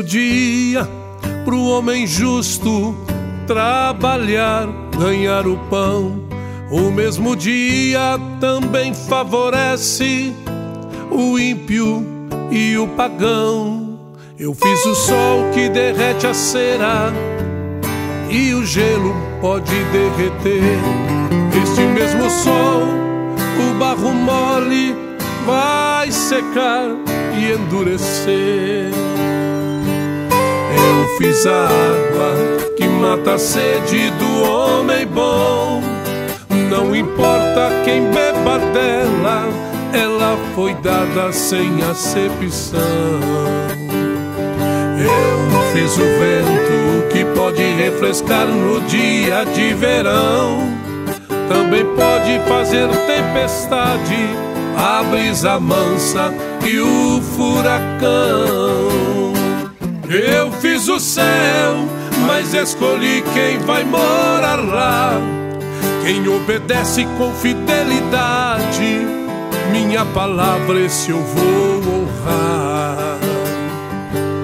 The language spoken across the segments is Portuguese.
certo dia pro homem justo trabalhar, ganhar o pão. O mesmo dia também favorece o ímpio e o pagão. Eu fiz o sol que derrete a cera e o gelo pode derreter. Este mesmo sol, o barro mole vai secar e endurecer. Eu fiz a água que mata a sede do homem bom. Não importa quem beba dela, ela foi dada sem acepção. Eu fiz o vento que pode refrescar no dia de verão. Também pode fazer tempestade, a brisa mansa e o furacão. Eu fiz o céu, mas escolhi quem vai morar lá. Quem obedece com fidelidade, minha palavra esse eu vou honrar.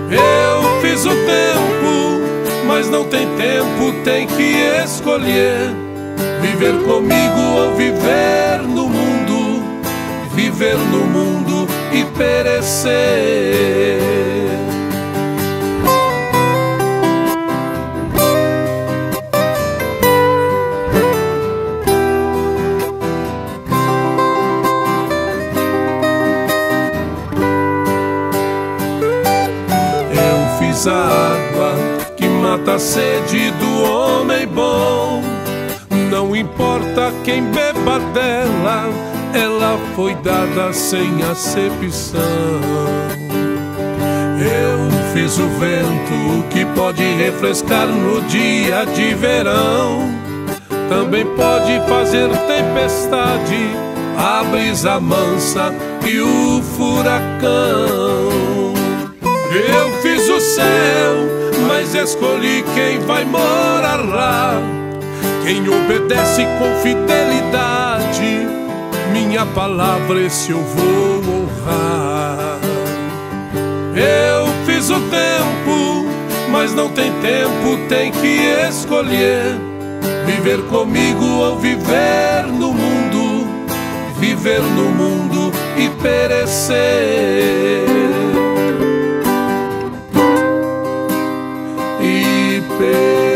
Eu fiz o tempo, mas não tem tempo, tem que escolher. Viver comigo ou viver no mundo, viver no mundo e perecer. Eu fiz a água que mata a sede do homem bom. Não importa quem beba dela, ela foi dada sem acepção. Eu fiz o vento que pode refrescar no dia de verão. Também pode fazer tempestade, a brisa mansa e o furacão. Eu fiz o céu, mas escolhi quem vai morar lá. Quem obedece com fidelidade, minha palavra esse eu vou honrar. Eu fiz o tempo, mas não tem tempo, tem que escolher. Viver comigo ou viver no mundo, viver no mundo e perecer. E perecer.